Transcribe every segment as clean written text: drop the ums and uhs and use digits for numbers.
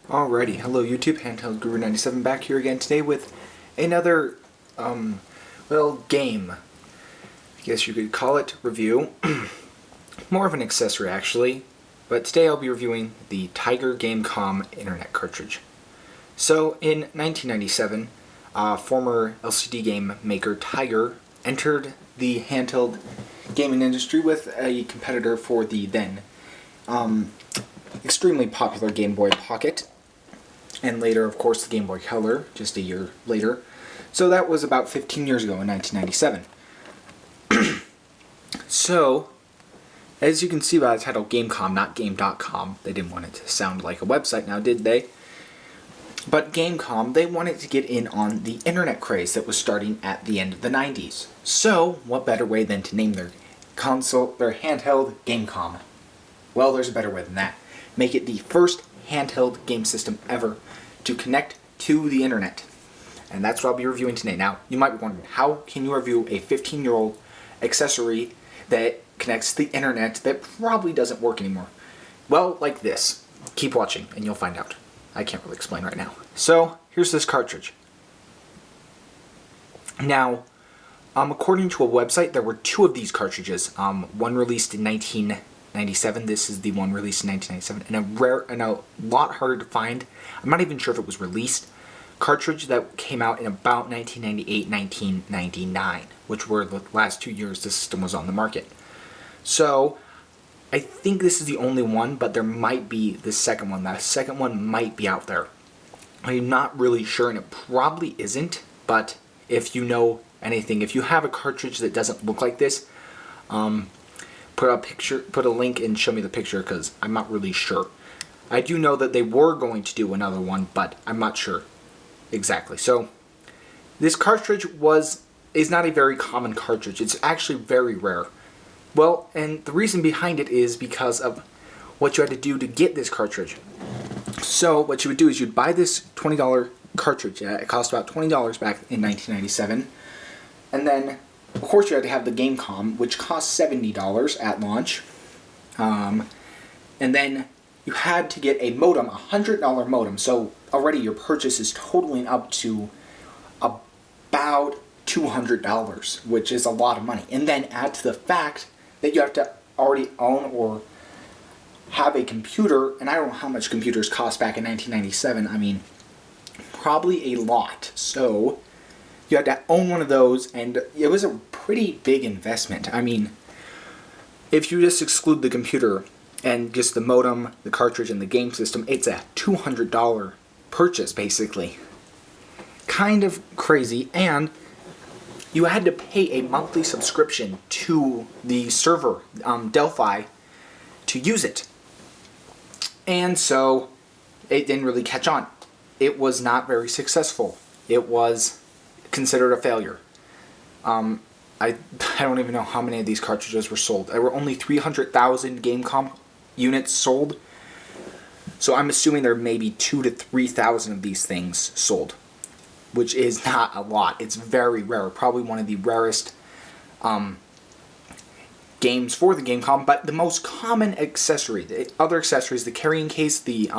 Alrighty, hello YouTube, Handheld Guru 97 back here again today with another, game. I guess you could call it review. More of an accessory actually, but today I'll be reviewing the Tiger Gamecom internet cartridge. So in 1997, former LCD game maker Tiger entered the handheld gaming industry with a competitor for the then extremely popular Game Boy Pocket, and later, of course, the Game Boy Color, just a year later. So that was about 15 years ago in 1997. So, as you can see by the title Gamecom, not Game.com, they didn't want it to sound like a website now, did they? But Gamecom, they wanted to get in on the internet craze that was starting at the end of the 90s. So, what better way than to name their console, their handheld, Gamecom? Well, there's a better way than that. Make it the first handheld game system ever to connect to the internet. And that's what I'll be reviewing today. Now, you might be wondering, how can you review a 15-year-old accessory that connects to the internet that probably doesn't work anymore? Well, like this. Keep watching and you'll find out. I can't really explain right now. So, here's this cartridge. Now, according to a website, there were two of these cartridges. One released in 1997. This is the one released in 1997, and a lot harder to find. I'm not even sure if it was released. Cartridge that came out in about 1998, 1999, which were the last 2 years the system was on the market. So, I think this is the only one, but there might be the second one. That second one might be out there. I'm not really sure, and it probably isn't, but if you know anything, if you have a cartridge that doesn't look like this, put a link and show me the picture, because I'm not really sure. I do know that they were going to do another one, but I'm not sure exactly. So this cartridge is not a very common cartridge. It's actually very rare. Well, and the reason behind it is because of what you had to do to get this cartridge. So what you would do is you'd buy this $20 cartridge. It cost about $20 back in 1997, and then of course you had to have the Gamecom, which cost $70 at launch, and then you had to get a modem, a $100 modem. So already your purchase is totaling up to about $200, which is a lot of money. And then add to the fact that you have to already own or have a computer, and I don't know how much computers cost back in 1997. I mean, probably a lot. So you had to own one of those, and it was a pretty big investment. I mean, if you just exclude the computer and just the modem, the cartridge, and the game system, it's a $200 purchase, basically. Kind of crazy, and you had to pay a monthly subscription to the server, Delphi, to use it. And so, it didn't really catch on. It was not very successful. It was considered a failure. I don't even know how many of these cartridges were sold. There were only 300,000 Gamecom units sold, so I'm assuming there may be 2,000 to 3,000 of these things sold, which is not a lot. It's very rare, probably one of the rarest games for the Gamecom, but the most common accessory, the other accessories, the carrying case, the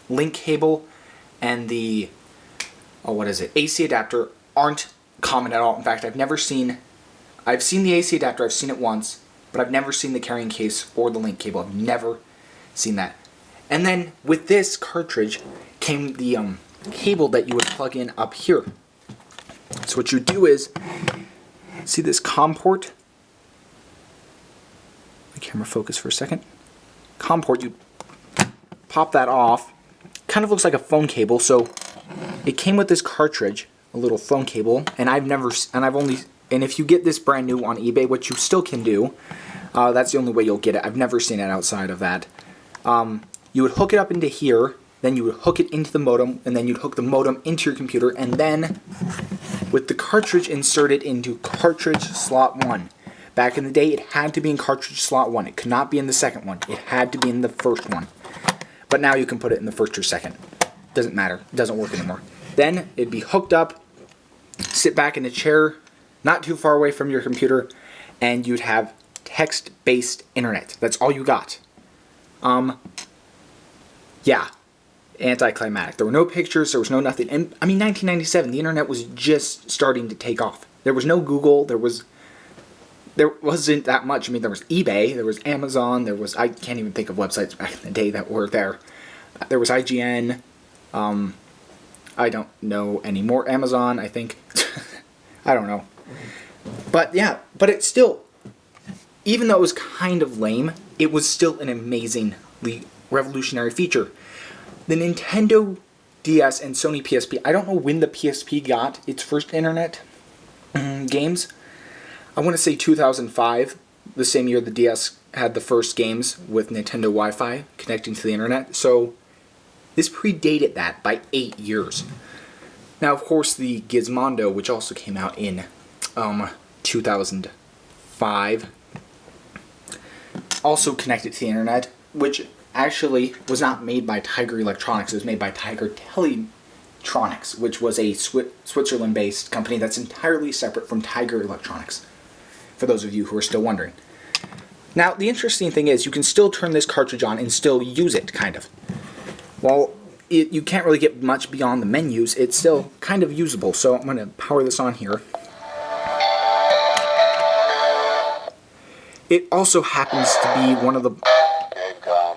link cable, and the AC adapter aren't common at all. In fact, I've seen the AC adapter, I've seen it once, but I've never seen the carrying case or the link cable. I've never seen that. And then with this cartridge came the cable that you would plug in up here. So what you do is, see this COM port? My camera focus for a second. COM port, you pop that off. Kind of looks like a phone cable. So it came with this cartridge, a little phone cable, and and if you get this brand new on eBay, which you still can do, that's the only way you'll get it. I've never seen it outside of that. You would hook it up into here, then you would hook it into the modem, and then you'd hook the modem into your computer, and then with the cartridge inserted into cartridge slot 1. Back in the day, it had to be in cartridge slot 1. It could not be in the second one. It had to be in the first one. But now you can put it in the first or second. Doesn't matter. It doesn't work anymore. Then it'd be hooked up, sit back in a chair, not too far away from your computer, and you'd have text-based internet. That's all you got. Yeah. anticlimactic. There were no pictures, there was no nothing. And I mean, 1997, the internet was just starting to take off. There was no Google, there wasn't that much. I mean, there was eBay, there was Amazon, there was, I can't even think of websites back in the day that were there. There was IGN, I don't know anymore. Amazon, I think. I don't know. But yeah, but it's still, even though it was kind of lame, it was still an amazingly revolutionary feature. The Nintendo DS and Sony PSP, I don't know when the PSP got its first internet games. I want to say 2005, the same year the DS had the first games with Nintendo Wi-Fi connecting to the internet. So this predated that by 8 years. Now, of course, the Gizmondo, which also came out in 2005, also connected to the internet, which actually was not made by Tiger Electronics. It was made by Tiger Teletronics, which was a Switzerland-based company that's entirely separate from Tiger Electronics, for those of you who are still wondering. Now, the interesting thing is you can still turn this cartridge on and still use it, kind of. Well, you can't really get much beyond the menus. It's still kind of usable, so I'm going to power this on here. It also happens to be one of the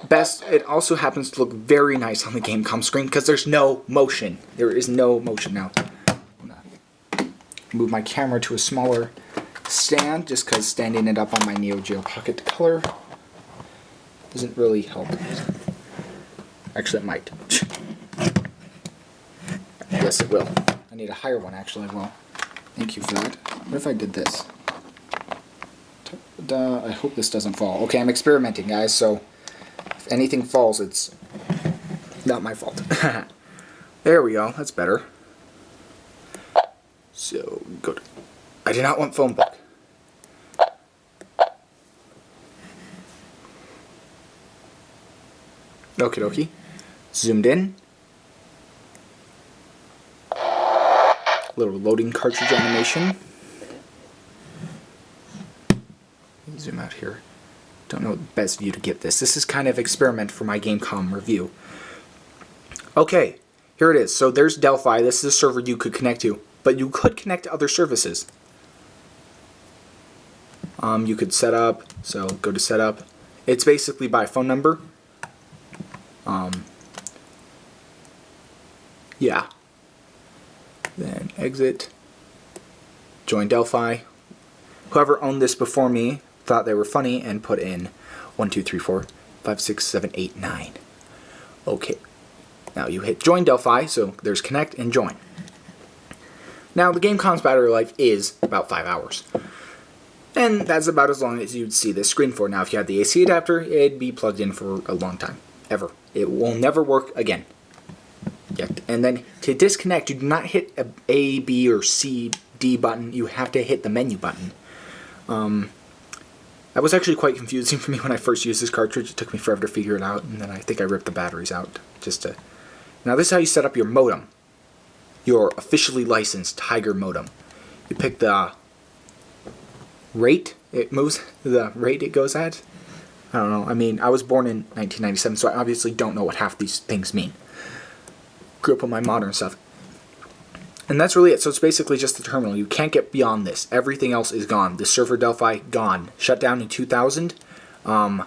best. It also happens to look very nice on the Gamecom screen because there's no motion. There is no motion now. I'm going to move my camera to a smaller stand just because standing it up on my Neo Geo Pocket Color doesn't really help. Actually, it might. Yes, it will. I need a higher one, actually. Well, thank you for that. What if I did this? I hope this doesn't fall. Okay, I'm experimenting, guys, so if anything falls, it's not my fault. There we go. That's better. So, good. I do not want phone book. Okie dokie. Zoomed in. Little loading cartridge animation. Zoom out here. Don't know the best view to get this. This is kind of experiment for my Gamecom review. Okay, here it is. So there's Delphi. This is a server you could connect to, but you could connect to other services. You could set up. So go to setup. It's basically by phone number. Yeah. Then exit. Join Delphi. Whoever owned this before me thought they were funny and put in 1, 2, 3, 4, 5, 6, 7, 8, 9. Okay. Now you hit join Delphi, so there's connect and join. Now the Gamecom's battery life is about 5 hours. And that's about as long as you'd see this screen for. Now if you had the AC adapter, it'd be plugged in for a long time. Ever. It will never work again. Yet. And then to disconnect, you do not hit A, B, or C, D button. You have to hit the menu button. That was actually quite confusing for me when I first used this cartridge. It took me forever to figure it out, and then I think I ripped the batteries out just to... Now this is how you set up your modem. Your officially licensed Tiger modem. You pick the rate it moves, the rate it goes at. I don't know. I mean, I was born in 1997, so I obviously don't know what half these things mean. Grew up with my modern stuff. And that's really it. So it's basically just the terminal. You can't get beyond this. Everything else is gone. The server Delphi, gone. Shut down in 2000. And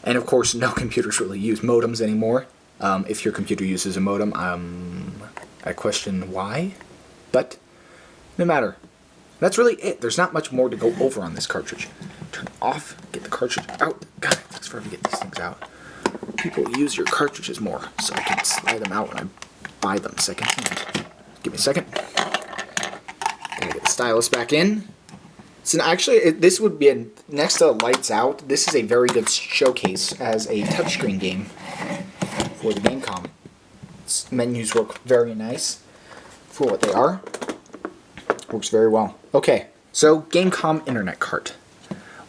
of course, no computers really use modems anymore. If your computer uses a modem, I question why. But no matter. That's really it. There's not much more to go over on this cartridge. Turn it off. Get the cartridge out. God, it takes forever to get these things out. People use your cartridges more, so I can slide them out when I buy them secondhand. Give me a second. Gotta get the stylus back in. So actually, this would be next to Lights Out. This is a very good showcase as a touchscreen game for the Gamecom. Its menus work very nice for what they are. Works very well. Okay, so Gamecom Internet Cart.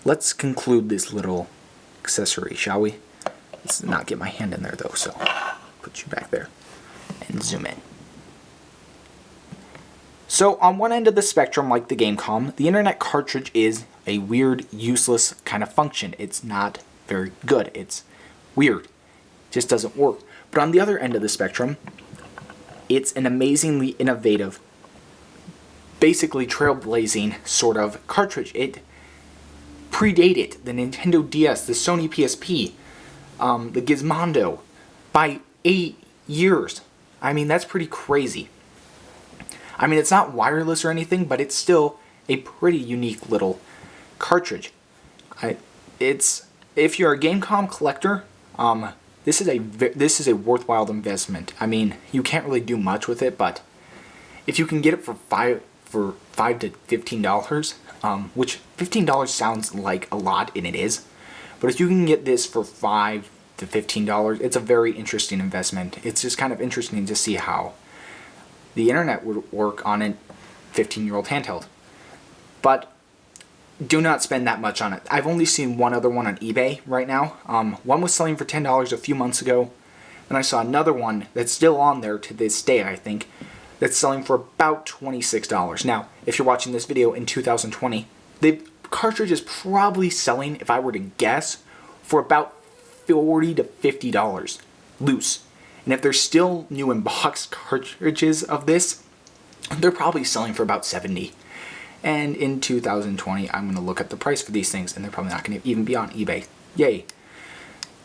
Let's conclude this little accessory, shall we? Let's not get my hand in there though, so put you back there and zoom in. So on one end of the spectrum, like the Gamecom, the internet cartridge is a weird, useless kind of function. It's not very good. It's weird. It just doesn't work. But on the other end of the spectrum, it's an amazingly innovative, basically trailblazing sort of cartridge. It predated the Nintendo DS, the Sony PSP, the Gizmondo by 8 years. I mean, that's pretty crazy. I mean, it's not wireless or anything, but it's still a pretty unique little cartridge. If you're a Gamecom collector, this is a worthwhile investment. I mean, you can't really do much with it, but if you can get it for $5 to $15, which $15 sounds like a lot, and it is, but if you can get this for $5 to $15, it's a very interesting investment. It's just kind of interesting to see how the internet would work on a 15-year-old handheld. But do not spend that much on it. I've only seen one other one on eBay right now. One was selling for $10 a few months ago, and I saw another one that's still on there to this day, I think, that's selling for about $26. Now, if you're watching this video in 2020, the cartridge is probably selling, if I were to guess, for about $40 to $50 loose. And if there's still new in-box cartridges of this, they're probably selling for about $70. And in 2020, I'm going to look at the price for these things, and they're probably not going to even be on eBay. Yay.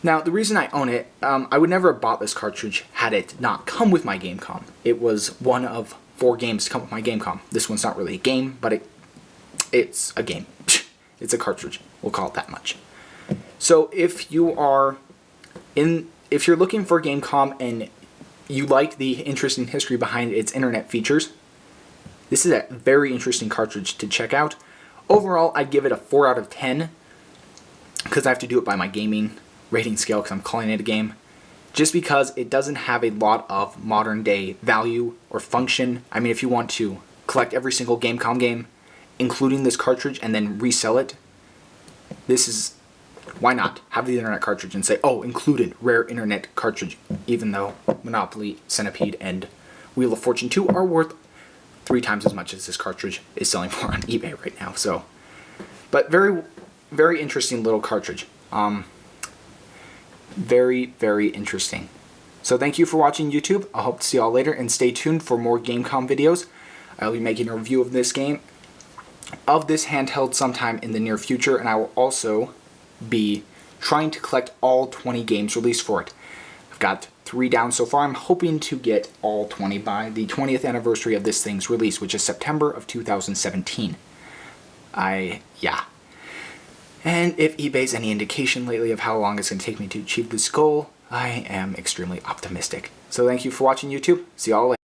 Now, the reason I own it, I would never have bought this cartridge had it not come with my Gamecom. It was one of 4 games to come with my Gamecom. This one's not really a game, but it's a game. It's a cartridge. We'll call it that much. So if you're looking for a Gamecom and you like the interesting history behind its internet features, this is a very interesting cartridge to check out. Overall, I'd give it a 4 out of 10 because I have to do it by my gaming rating scale because I'm calling it a game. Just because it doesn't have a lot of modern day value or function. I mean, if you want to collect every single Gamecom game, including this cartridge, and then resell it, why not have the internet cartridge and say, oh, included rare internet cartridge, even though Monopoly, Centipede, and Wheel of Fortune 2 are worth 3 times as much as this cartridge is selling for on eBay right now. So, but very, very interesting little cartridge. Very, very interesting. So thank you for watching YouTube. I hope to see y'all later, and stay tuned for more Gamecom videos. I'll be making a review of this game, of this handheld sometime in the near future, and I will also be trying to collect all 20 games released for it. I've got 3 down so far. I'm hoping to get all 20 by the 20th anniversary of this thing's release, which is September of 2017. Yeah. And if eBay's any indication lately of how long it's going to take me to achieve this goal, I am extremely optimistic. So thank you for watching YouTube. See y'all later.